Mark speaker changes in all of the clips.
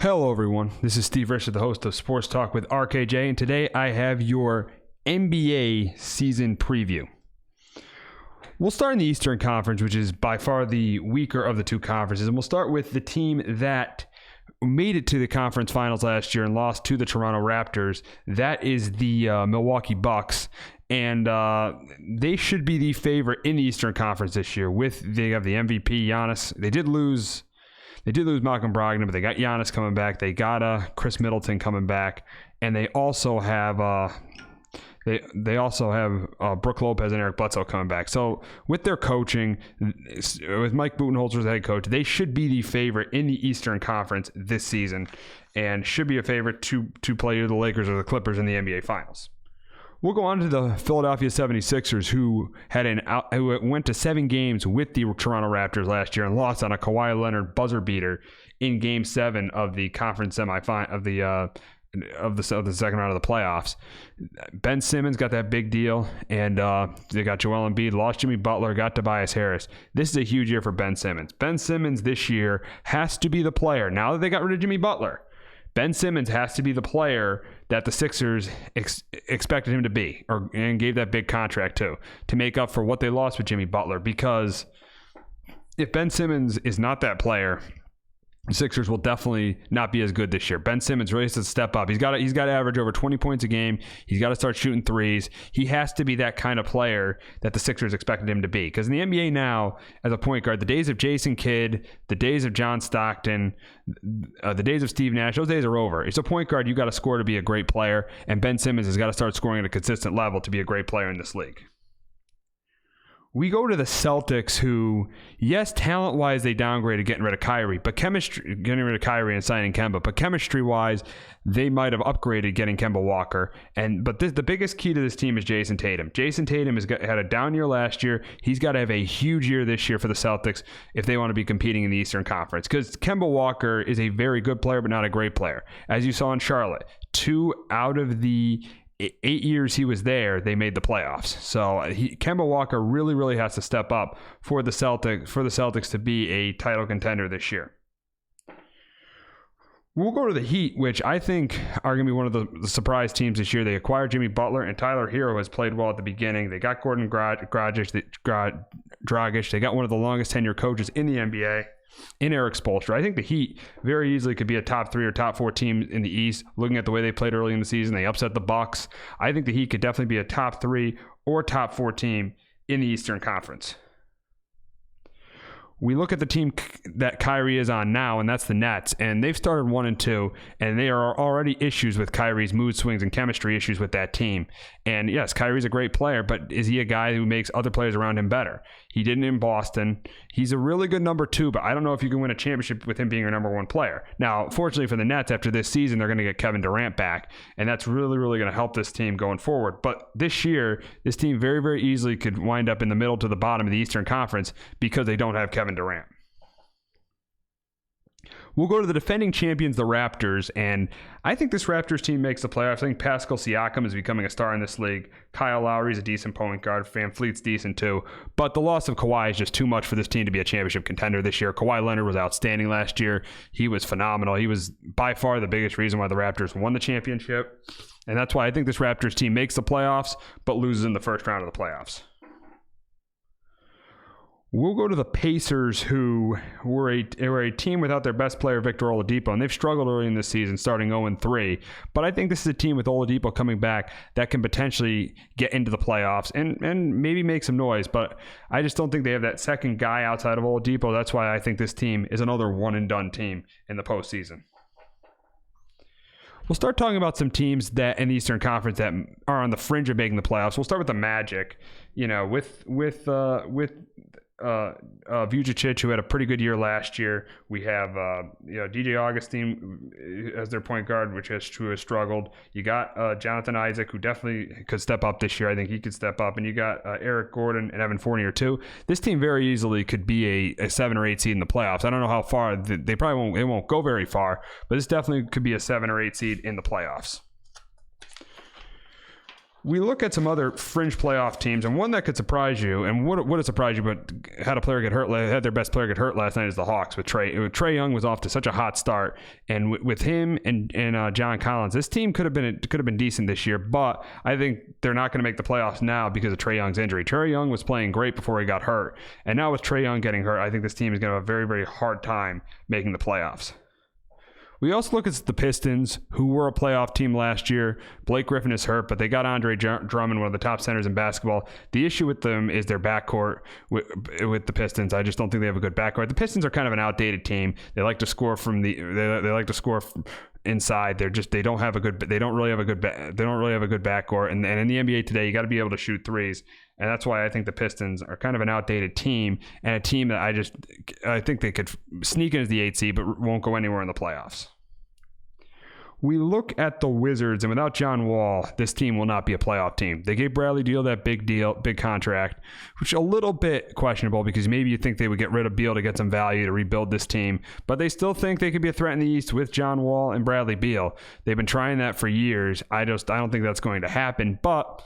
Speaker 1: Hello, everyone. This is Steve Risher, the host of Sports Talk with RKJ, and today I have your NBA season preview. We'll start in the Eastern Conference, which is by far the weaker of the two conferences, and we'll start with the team that made it to the conference finals last year and lost to the Toronto Raptors. That is the Milwaukee Bucks, and they should be the favorite in the Eastern Conference this year. They have the MVP Giannis. They did lose Malcolm Brogdon, but they got Giannis coming back. They got Chris Middleton coming back, and they also have Brook Lopez and Eric Bledsoe coming back. So with their coaching, with Mike Budenholzer as the head coach, they should be the favorite in the Eastern Conference this season, and should be a favorite to play either the Lakers or the Clippers in the NBA Finals. We'll go on to the Philadelphia 76ers, who went to 7 games with the Toronto Raptors last year and lost on a Kawhi Leonard buzzer beater in Game 7 of the conference semifinal of the second round of the playoffs. Ben Simmons got that big deal, and they got Joel Embiid, lost Jimmy Butler, got Tobias Harris. This is a huge year for Ben Simmons. Ben Simmons this year has to be the player. Now that they got rid of Jimmy Butler, Ben Simmons has to be the player that the Sixers expected him to be, and gave that big contract to make up for what they lost with Jimmy Butler. Because if Ben Simmons is not that player, the Sixers will definitely not be as good this year. Ben Simmons really has to step up. He's got to average over 20 points a game. He's got to start shooting threes. He has to be that kind of player that the Sixers expected him to be. Because in the NBA now, as a point guard, the days of Jason Kidd, the days of John Stockton, the days of Steve Nash, those days are over. It's a point guard. You got to score to be a great player, and Ben Simmons has got to start scoring at a consistent level to be a great player in this league. We go to the Celtics, who, yes, talent-wise, they downgraded getting rid of Kyrie, and signing Kemba. But chemistry-wise, they might have upgraded getting Kemba Walker. But the biggest key to this team is Jason Tatum. Jason Tatum had a down year last year. He's got to have a huge year this year for the Celtics if they want to be competing in the Eastern Conference. Because Kemba Walker is a very good player, but not a great player. As you saw in Charlotte, 2 out of the 8 years he was there, they made the playoffs. So Kemba Walker really, really has to step up for the Celtics to be a title contender this year. We'll go to the Heat, which I think are going to be one of the surprise teams this year. They acquired Jimmy Butler, and Tyler Hero has played well at the beginning. They got Gordon Dragic. They got one of the longest tenure coaches in the NBA. In Eric Spoelstra. I think the Heat very easily could be a top 3 or top 4 team in the East. Looking at the way they played early in the season, they upset the Bucks. I think the Heat could definitely be a top 3 or top 4 team in the Eastern Conference. We look at the team that Kyrie is on now, and that's the Nets, and they've started 1-2, and there are already issues with Kyrie's mood swings and chemistry issues with that team. And yes, Kyrie's a great player, but is he a guy who makes other players around him better? He didn't in Boston. He's a really good number 2, but I don't know if you can win a championship with him being your number 1 player. Now, fortunately for the Nets, after this season, they're going to get Kevin Durant back, and that's really, really going to help this team going forward. But this year, this team very, very easily could wind up in the middle to the bottom of the Eastern Conference because they don't have Kevin Durant. We'll go to the defending champions, the Raptors, and I think this Raptors team makes the playoffs. I think Pascal Siakam is becoming a star in this league. Kyle Lowry's a decent point guard. Van Fleet's decent too. But the loss of Kawhi is just too much for this team to be a championship contender this year. Kawhi Leonard was outstanding last year. He was phenomenal. He was by far the biggest reason why the Raptors won the championship. And that's why I think this Raptors team makes the playoffs, but loses in the first round of the playoffs. We'll go to the Pacers, who were a team without their best player, Victor Oladipo, and they've struggled early in this season, starting 0-3. But I think this is a team with Oladipo coming back that can potentially get into the playoffs and maybe make some noise. But I just don't think they have that second guy outside of Oladipo. That's why I think this team is another one-and-done team in the postseason. We'll start talking about some teams that in the Eastern Conference that are on the fringe of making the playoffs. We'll start with the Magic. With Vucevic, who had a pretty good year last year. We have DJ Augustine as their point guard, which has struggled. You got Jonathan Isaac, who definitely could step up this year. I think he could step up. And you got Eric Gordon and Evan Fournier too. This team very easily could be a 7 or 8 seed in the playoffs. I don't know how far. They probably won't go very far, but this definitely could be a 7 or 8 seed in the playoffs. We look at some other fringe playoff teams, and one that could surprise you, and would have surprised you, but had their best player get hurt last night is the Hawks. With Trae Young was off to such a hot start, and with him and John Collins, this team could have been decent this year. But I think they're not going to make the playoffs now because of Trae Young's injury. Trae Young was playing great before he got hurt, and now with Trae Young getting hurt, I think this team is going to have a very, very hard time making the playoffs. We also look at the Pistons, who were a playoff team last year. Blake Griffin is hurt, but they got Andre Drummond, one of the top centers in basketball. The issue with them is their backcourt with the Pistons. I just don't think they have a good backcourt. The Pistons are kind of an outdated team. They like to score inside. They don't really have a good backcourt. And in the NBA today, you got to be able to shoot threes. And that's why I think the Pistons are kind of an outdated team, and a team that I think they could sneak in as the 8th seed, but won't go anywhere in the playoffs. We look at the Wizards, and without John Wall, this team will not be a playoff team. They gave Bradley Beal that big contract, which is a little bit questionable because maybe you think they would get rid of Beal to get some value to rebuild this team, but they still think they could be a threat in the East with John Wall and Bradley Beal. They've been trying that for years. I don't think that's going to happen, but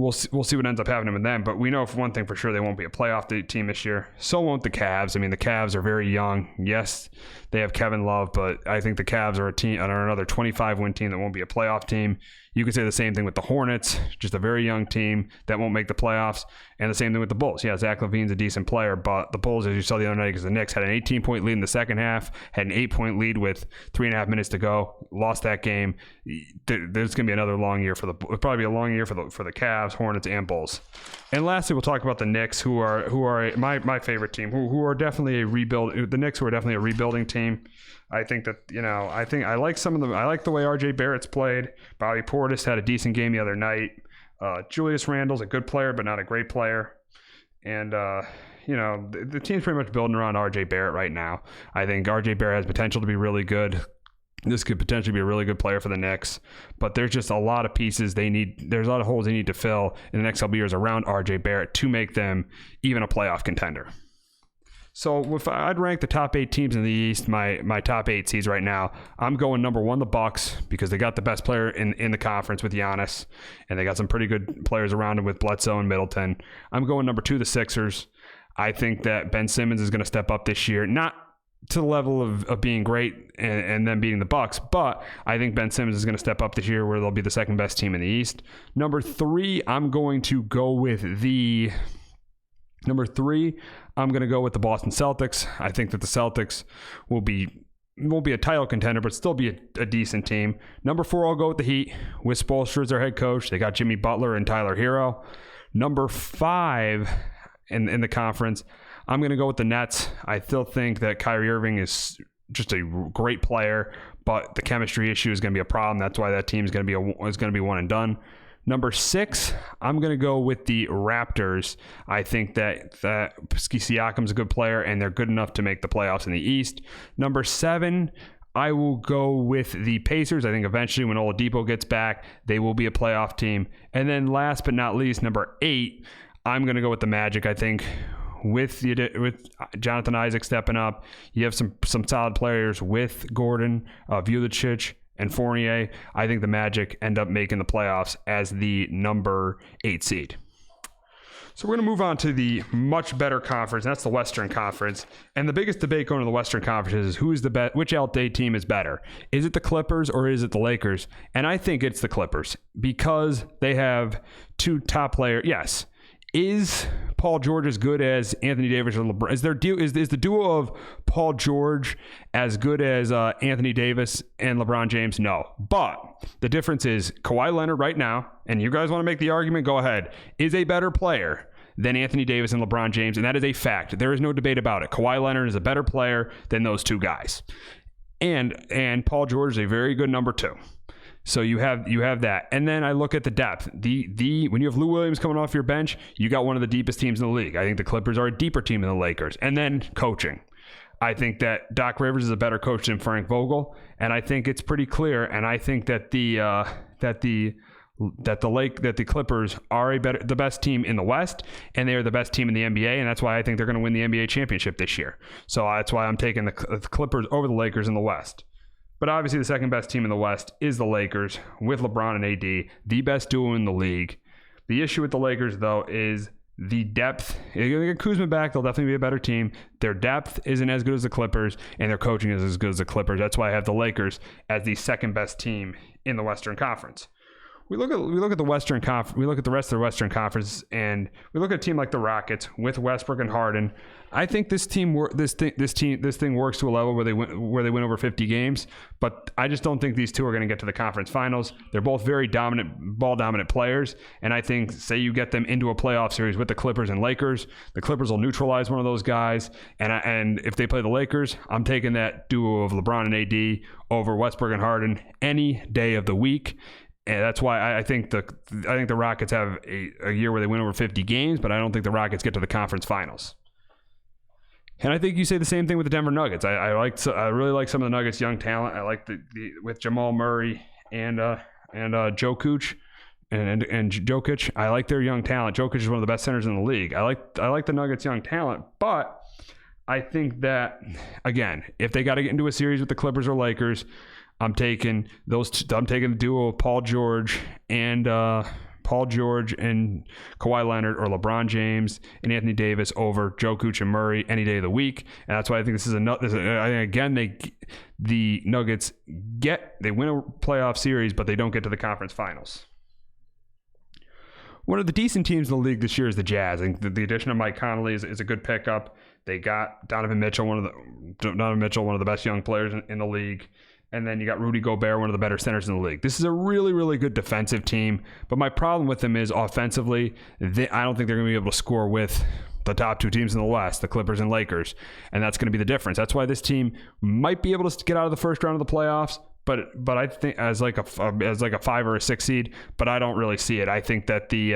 Speaker 1: we'll see what ends up happening with them. But we know for one thing for sure, they won't be a playoff team this year. So won't the Cavs. I mean, the Cavs are very young. Yes, they have Kevin Love, but I think the Cavs are another 25-win team that won't be a playoff team. You could say the same thing with the Hornets, just a very young team that won't make the playoffs. And the same thing with the Bulls. Yeah, Zach LaVine's a decent player, but the Bulls, as you saw the other night against the Knicks, had an 18-point lead in the second half, had an 8-point lead with 3.5 minutes to go, lost that game. There's going to be another long year it'll probably be a long year for the Cavs, Hornets, and Bulls. And lastly, we'll talk about the Knicks, who are my favorite team, who are definitely a rebuild. The Knicks who are definitely a rebuilding team. I think that, I like some of them. I like the way RJ Barrett's played. Bobby Portis had a decent game the other night. Julius Randle's a good player, but not a great player. And, the team's pretty much building around RJ Barrett right now. I think RJ Barrett has potential to be really good. This could potentially be a really good player for the Knicks, but there's just a lot of pieces there's a lot of holes they need to fill in the next couple of years around RJ Barrett to make them even a playoff contender. So if I'd rank the top 8 teams in the East, my top 8 seeds right now, I'm going number 1, the Bucks, because they got the best player in the conference with Giannis, and they got some pretty good players around him with Bledsoe and Middleton. I'm going number 2, the Sixers. I think that Ben Simmons is going to step up this year, not to the level of being great and then beating the Bucks, but I think Ben Simmons is going to step up this year where they'll be the second best team in the East. Number 3, I'm going to go with the Boston Celtics. I think that the Celtics won't be a title contender, but still be a decent team. Number 4, I'll go with the Heat with Spoelstra as their head coach. They got Jimmy Butler and Tyler Hero. Number 5 in the conference, I'm going to go with the Nets. I still think that Kyrie Irving is just a great player, but the chemistry issue is going to be a problem. That's why that team is going to be one and done. Number 6, I'm going to go with the Raptors. I think that Siakam's a good player, and they're good enough to make the playoffs in the East. Number 7, I will go with the Pacers. I think eventually when Oladipo gets back, they will be a playoff team. And then last but not least, number 8, I'm going to go with the Magic. I think with Jonathan Isaac stepping up, you have some solid players with Gordon, Vucevic, and Fournier. I think the Magic end up making the playoffs as the number 8 seed. So we're going to move on to the much better conference, and that's the Western Conference. And the biggest debate going to the Western Conference is who is the best, which LA team is better? Is it the Clippers or is it the Lakers? And I think it's the Clippers because they have 2 top players. Yes. Is Paul George as good as Anthony Davis or LeBron? Is the duo of Paul George as good as Anthony Davis and LeBron James? No. But the difference is Kawhi Leonard right now, and you guys want to make the argument, go ahead, is a better player than Anthony Davis and LeBron James, and that is a fact. There is no debate about it. Kawhi Leonard is a better player than those 2 guys. And Paul George is a very good number 2. So you have that. And then I look at the depth. When you have Lou Williams coming off your bench, you got one of the deepest teams in the league. I think the Clippers are a deeper team than the Lakers. And then coaching. I think that Doc Rivers is a better coach than Frank Vogel, and I think it's pretty clear. And I think that the Clippers are the best team in the West, and they are the best team in the NBA, and that's why I think they're going to win the NBA championship this year. So that's why I'm taking the Clippers over the Lakers in the West. But obviously the second best team in the West is the Lakers with LeBron and AD, the best duo in the league. The issue with the Lakers, though, is the depth. If you get Kuzma back, they'll definitely be a better team. Their depth isn't as good as the Clippers, and their coaching is as good as the Clippers. That's why I have the Lakers as the second best team in the Western Conference. We look at the Western Conference. We look at the rest of the Western Conference, and we look at a team like the Rockets with Westbrook and Harden. I think this thing works to a level where they win over 50 games. But I just don't think these two are going to get to the conference finals. They're both very ball dominant players, and I think say you get them into a playoff series with the Clippers and Lakers, the Clippers will neutralize one of those guys. And if they play the Lakers, I'm taking that duo of LeBron and AD over Westbrook and Harden any day of the week. And that's why I think the Rockets have a year where they win over 50 games, but I don't think the Rockets get to the conference finals. And I think you say the same thing with the Denver Nuggets. I really like some of the Nuggets' young talent. I like the with Jamal Murray and Jokic and Jokic. I like their young talent. Jokic is one of the best centers in the league. I like the Nuggets' young talent, but I think that again, if they got to get into a series with the Clippers or Lakers, I'm taking the duo of Paul George and Kawhi Leonard or LeBron James and Anthony Davis over Jokic and Murray any day of the week. And that's why I think this is I think again the Nuggets win a playoff series, but they don't get to the conference finals. One of the decent teams in the league this year is the Jazz. I think the addition of Mike Conley is a good pickup. They got Donovan Mitchell, one of the best young players in the league. And then you got Rudy Gobert, one of the better centers in the league. This is a really, really good defensive team. But my problem with them is offensively, I don't think they're going to be able to score with the top two teams in the West, the Clippers and Lakers. And that's going to be the difference. That's why this team might be able to get out of the first round of the playoffs. But I think as like a 5 or a 6 seed, but I don't really see it. I think that the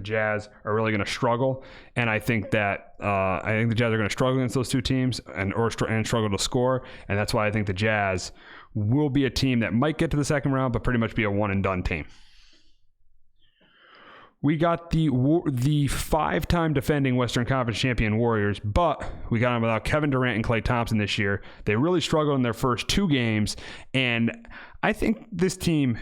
Speaker 1: Jazz are really going to struggle, and I think the Jazz are going to struggle against those two teams and struggle to score, and that's why I think the Jazz will be a team that might get to the second round, but pretty much be a one and done team. We got the 5-time defending Western Conference champion Warriors, but we got them without Kevin Durant and Klay Thompson this year. They really struggled in their first 2 games, and I think this team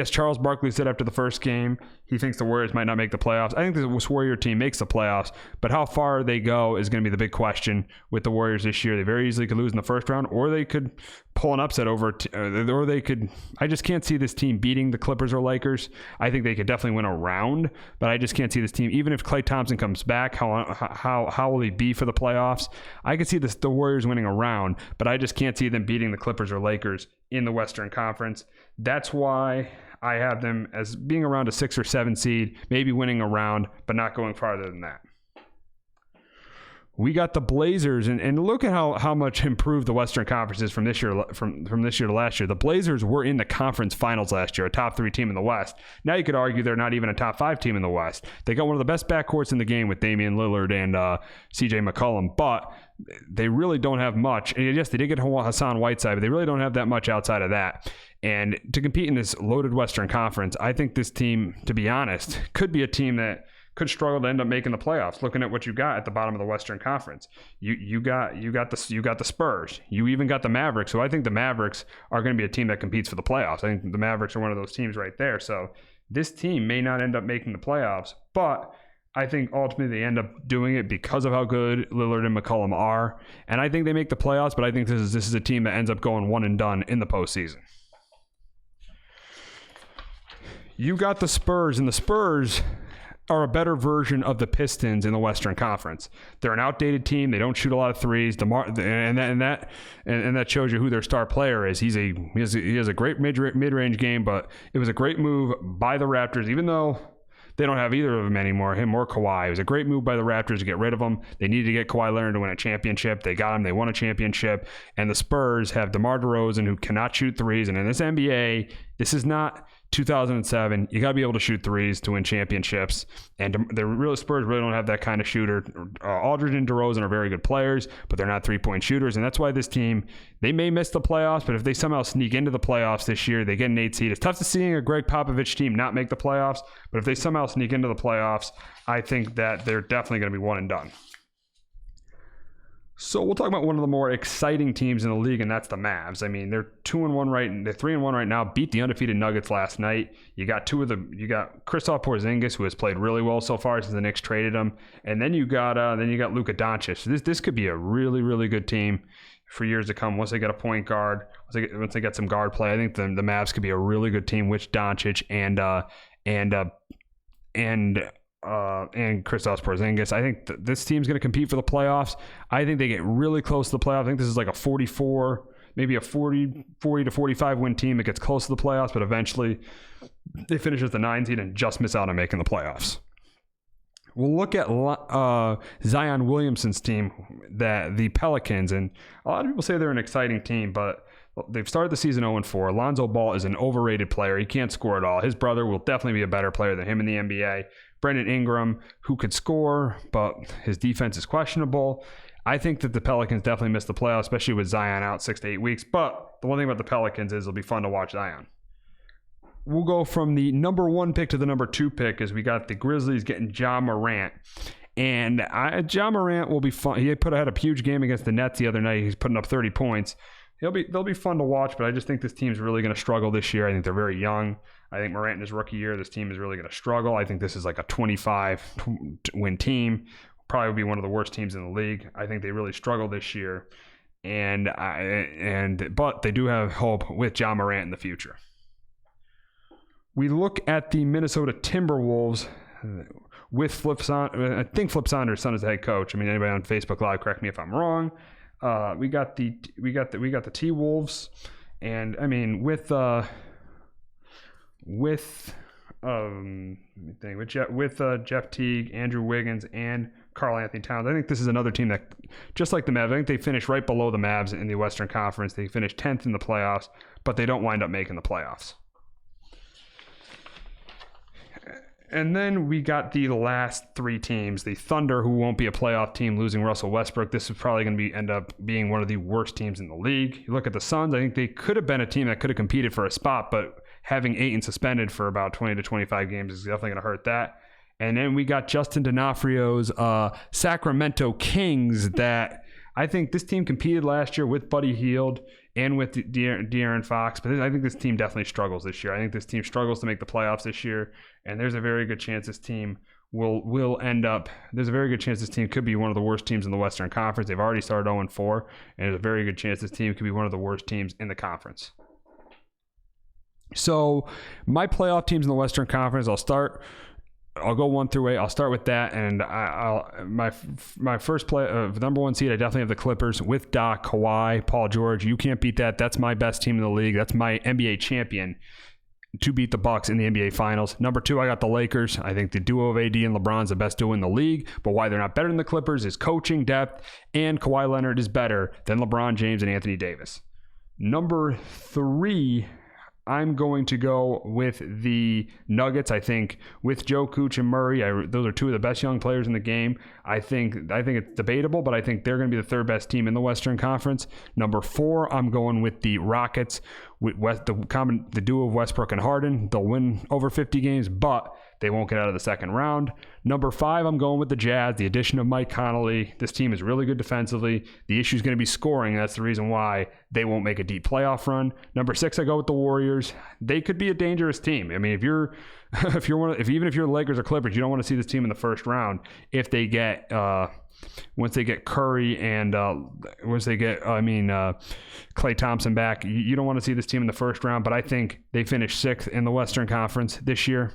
Speaker 1: Charles Barkley said after the first game, he thinks the Warriors might not make the playoffs. I think this Warrior team makes the playoffs, but how far they go is going to be the big question with the Warriors this year. They very easily could lose in the first round, or they could pull an upset I just can't see this team beating the Clippers or Lakers. I think they could definitely win a round, but I just can't see this team, even if Klay Thompson comes back, how will he be for the playoffs? I could see the Warriors winning a round, but I just can't see them beating the Clippers or Lakers in the Western Conference. That's why I have them as being around a 6 or 7 seed, maybe winning a round, but not going farther than that. We got the Blazers, and look at how much improved the Western Conference is from this year to last year. The Blazers were in the conference finals last year, a top 3 team in the West. Now you could argue they're not even a top 5 team in the West. They got one of the best backcourts in the game with Damian Lillard and CJ McCollum, but they really don't have much. And yes, they did get Hassan Whiteside, but they really don't have that much outside of that. And to compete in this loaded Western Conference, I think this team, to be honest, could be a team that could struggle to end up making the playoffs. Looking at what you got at the bottom of the Western Conference, you got the Spurs, you even got the Mavericks. So I think the Mavericks are going to be a team that competes for the playoffs. I think the Mavericks are one of those teams right there. So this team may not end up making the playoffs, but I think ultimately they end up doing it because of how good Lillard and McCollum are, and I think they make the playoffs. But I think this is a team that ends up going one and done in the postseason. You got the Spurs, and the Spurs are a better version of the Pistons in the Western Conference. They're an outdated team. They don't shoot a lot of threes. And that shows you who their star player is. He has a great mid-range game, but it was a great move by the Raptors, even though they don't have either of them anymore, him or Kawhi. It was a great move by the Raptors to get rid of him. They needed to get Kawhi Leonard to win a championship. They got him. They won a championship. And the Spurs have DeMar DeRozan, who cannot shoot threes. And in this NBA, this is not 2007. You got to be able to shoot threes to win championships. And the Spurs really don't have that kind of shooter. Aldridge and DeRozan are very good players, but they're not three-point shooters. And that's why this team, they may miss the playoffs, but if they somehow sneak into the playoffs this year, they get an 8 seed. It's tough to see a Greg Popovich team not make the playoffs, but if they somehow sneak into the playoffs, I think that they're definitely going to be one and done. So we'll talk about one of the more exciting teams in the league, and that's the Mavs. I mean, they're 2-1 they're 3-1 right now. Beat the undefeated Nuggets last night. You got Kristaps Porzingis, who has played really well so far since the Knicks traded him, and then you got Luka Doncic. So this could be a really, really good team for years to come. Once they get a point guard, once they get some guard play, I think the Mavs could be a really good team with Doncic and Kristaps Porzingis. I think this team's going to compete for the playoffs. I think they get really close to the playoffs. I think this is like a 44, maybe a 40 to 45 win team that gets close to the playoffs, but eventually they finish as the 9 seed and just miss out on making the playoffs. We'll look at Zion Williamson's team, the Pelicans, and a lot of people say they're an exciting team, but they've started the season 0-4. Lonzo Ball is an overrated player. He can't score at all. His brother will definitely be a better player than him in the NBA. Brandon Ingram, who could score, but his defense is questionable. I think that the Pelicans definitely missed the playoffs, especially with Zion out 6 to 8 weeks. But the one thing about the Pelicans is it'll be fun to watch Zion. We'll go from the number 1 pick to the number 2 pick as we got the Grizzlies getting Ja Morant. And Ja Morant will be fun. He had a huge game against the Nets the other night. He's putting up 30 points. They'll be fun to watch, but I just think this team's really going to struggle this year. I think they're very young. I think Morant in his rookie year, this team is really going to struggle. I think this is like a 25-win team. Probably be one of the worst teams in the league. I think they really struggle this year, but they do have hope with Ja Morant in the future. We look at the Minnesota Timberwolves with Flip Saunders. I think Flip Saunders' son is the head coach. I mean, anybody on Facebook Live, correct me if I'm wrong. We got the T-Wolves, and I mean with Jeff Teague, Andrew Wiggins, and Karl Anthony Towns. I think this is another team that, just like the Mavs, I think they finished right below the Mavs in the Western Conference. They finished 10th in the playoffs, but they don't wind up making the playoffs. And then we got the last 3 teams. The Thunder, who won't be a playoff team, losing Russell Westbrook. This is probably going to end up being one of the worst teams in the league. You look at the Suns, I think they could have been a team that could have competed for a spot, but having Ayton suspended for about 20 to 25 games is definitely going to hurt that. And then we got Justin D'Onofrio's Sacramento Kings, that I think this team competed last year with Buddy Hield and with De'Aaron Fox, but I think this team definitely struggles this year. I think this team struggles to make the playoffs this year, and there's a very good chance this team there's a very good chance this team could be one of the worst teams in the Western Conference. They've already started 0-4, and there's a very good chance this team could be one of the worst teams in the conference. So my playoff teams in the Western Conference, I'll go 1 through 8. I'll start with that, and my first number 1 seed, I definitely have the Clippers with Doc, Kawhi, Paul George. You can't beat that. That's my best team in the league. That's my NBA champion to beat the Bucks in the NBA Finals. Number 2, I got the Lakers. I think the duo of AD and LeBron is the best duo in the league, but why they're not better than the Clippers is coaching depth, and Kawhi Leonard is better than LeBron James and Anthony Davis. Number 3, I'm going to go with the Nuggets. I think with Joe Cooch and Murray, those are 2 of the best young players in the game. I think it's debatable, but I think they're going to be the 3rd best team in the Western Conference. Number 4, I'm going with the Rockets. With the duo of Westbrook and Harden. They'll win over 50 games, but they won't get out of the second round. Number 5, I'm going with the Jazz. The addition of Mike Conley. This team is really good defensively. The issue is going to be scoring. That's the reason why they won't make a deep playoff run. Number 6, I go with the Warriors. They could be a dangerous team. I mean, even if you're the Lakers or Clippers, you don't want to see this team in the first round if they get once they get Curry and Klay Thompson back. You don't want to see this team in the first round, but I think they finished 6th in the Western Conference this year.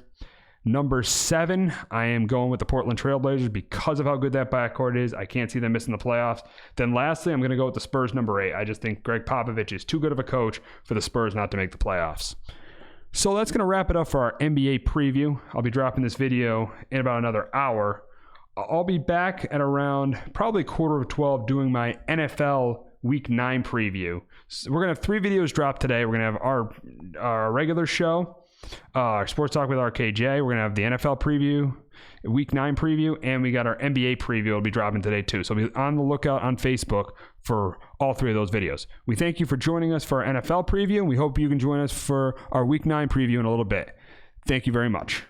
Speaker 1: Number 7, I am going with the Portland Trailblazers because of how good that backcourt is. I can't see them missing the playoffs. Then lastly, I'm going to go with the Spurs number 8. I just think Greg Popovich is too good of a coach for the Spurs not to make the playoffs. So that's going to wrap it up for our NBA preview. I'll be dropping this video in about another hour. I'll be back at around probably 11:45 doing my NFL Week 9 preview. So we're going to have 3 videos drop today. We're going to have our regular show, our Sports Talk with RKJ. We're going to have the NFL preview, Week 9 preview, and we got our NBA preview. It'll be dropping today too. So be on the lookout on Facebook for all 3 of those videos. We thank you for joining us for our NFL preview. We hope you can join us for our Week 9 preview in a little bit. Thank you very much.